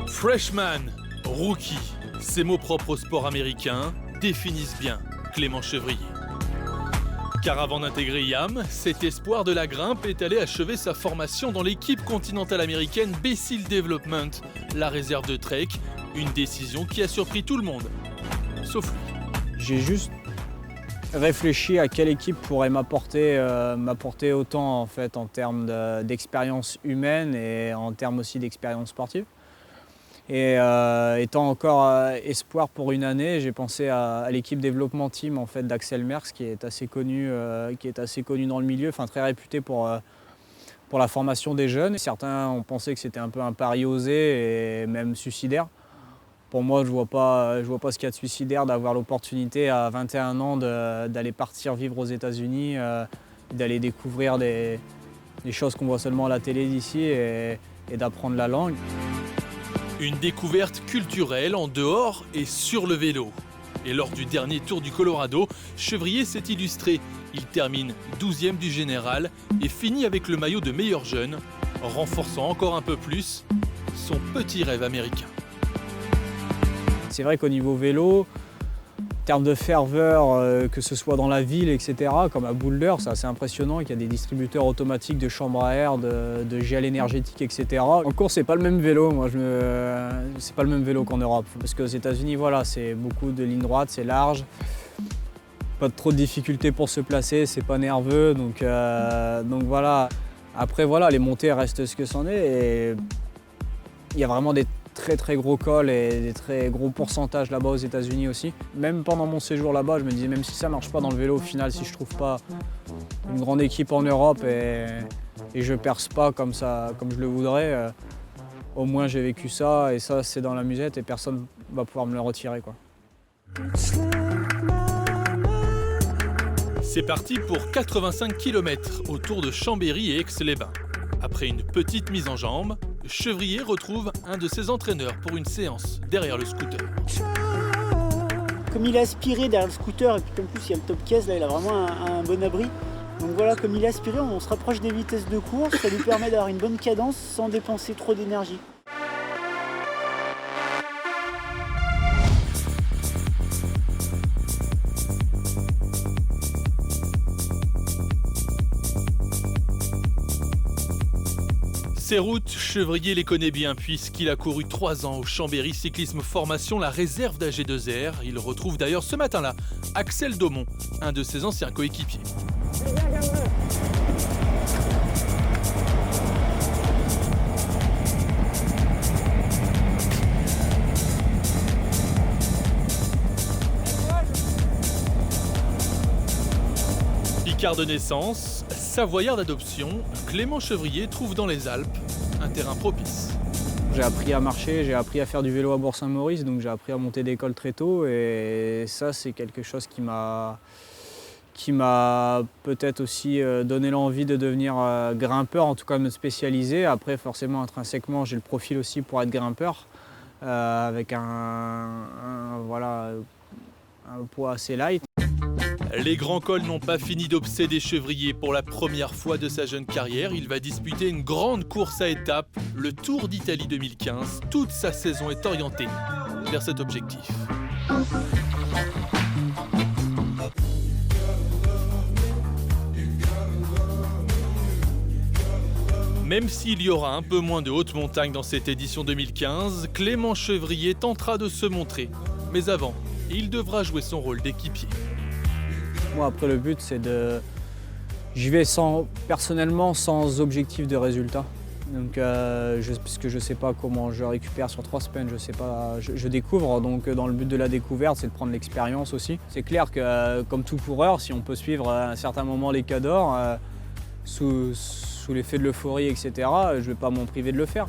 Freshman, rookie, ces mots propres au sport américain définissent bien Clément Chevrier. Car avant d'intégrer IAM, cet espoir de la grimpe est allé achever sa formation dans l'équipe continentale américaine Bécile Development, la réserve de trek, une décision qui a surpris tout le monde, sauf lui. J'ai juste réfléchi à quelle équipe pourrait m'apporter autant en fait, en termes d'expérience humaine et en termes aussi d'expérience sportive. Et étant encore espoir pour une année, j'ai pensé à l'équipe développement team en fait, d'Axel Merckx qui est assez connu dans le milieu, enfin, très réputé pour la formation des jeunes. Certains ont pensé que c'était un peu un pari osé et même suicidaire. Pour moi, je vois pas ce qu'il y a de suicidaire d'avoir l'opportunité à 21 ans d'aller partir vivre aux États-Unis, d'aller découvrir des choses qu'on voit seulement à la télé d'ici et d'apprendre la langue. Une découverte culturelle en dehors et sur le vélo. Et lors du dernier Tour du Colorado, Chevrier s'est illustré. Il termine 12e du général et finit avec le maillot de meilleur jeune, renforçant encore un peu plus son petit rêve américain. C'est vrai qu'au niveau vélo, en termes de ferveur, que ce soit dans la ville, etc., comme à Boulder, c'est assez impressionnant qu'il y a des distributeurs automatiques de chambres à air, de gel énergétique, etc. En course, c'est pas le même vélo, c'est pas le même vélo qu'en Europe. Parce qu'aux États-Unis, voilà, c'est beaucoup de lignes droites, c'est large. Pas trop de difficultés pour se placer, c'est pas nerveux, donc voilà. Après, voilà, les montées restent ce que c'en est. Et il y a vraiment des très gros cols et des très gros pourcentages là-bas aux États-Unis aussi. Même pendant mon séjour là-bas, je me disais même si ça marche pas dans le vélo, au final, si je trouve pas une grande équipe en Europe et je perce pas comme je le voudrais, au moins j'ai vécu ça et ça c'est dans la musette et personne va pouvoir me le retirer, quoi. C'est parti pour 85 km autour de Chambéry et Aix-les-Bains. Après une petite mise en jambe, Chevrier retrouve un de ses entraîneurs pour une séance derrière le scooter. Comme il est aspiré derrière le scooter et puis en plus il y a le top case, là il a vraiment un bon abri. Donc voilà, comme il est aspiré, on se rapproche des vitesses de course, ça lui permet d'avoir une bonne cadence sans dépenser trop d'énergie. Ces routes, Chevrier les connaît bien puisqu'il a couru 3 ans au Chambéry Cyclisme Formation, la réserve d'AG2R. Il retrouve d'ailleurs ce matin-là Axel Daumont, un de ses anciens coéquipiers. Picard de naissance, savoyard d'adoption, Clément Chevrier trouve dans les Alpes un terrain propice. J'ai appris à marcher, j'ai appris à faire du vélo à Bourg-Saint-Maurice, donc j'ai appris à monter d'école très tôt et ça c'est quelque chose qui m'a peut-être aussi donné l'envie de devenir grimpeur, en tout cas de me spécialiser. Après forcément intrinsèquement j'ai le profil aussi pour être grimpeur avec un poids assez light. Les grands cols n'ont pas fini d'obséder Chevrier. Pour la première fois de sa jeune carrière, il va disputer une grande course à étapes, le Tour d'Italie 2015. Toute sa saison est orientée vers cet objectif. Même s'il y aura un peu moins de hautes montagnes dans cette édition 2015, Clément Chevrier tentera de se montrer. Mais avant, il devra jouer son rôle d'équipier. Moi, après, le but, c'est de... J'y vais personnellement sans objectif de résultat. Donc, puisque je ne sais pas comment je récupère sur 3 semaines, je découvre. Donc, dans le but de la découverte, c'est de prendre l'expérience aussi. C'est clair que, comme tout coureur, si on peut suivre à un certain moment les cadors, sous l'effet de l'euphorie, etc., je ne vais pas m'en priver de le faire.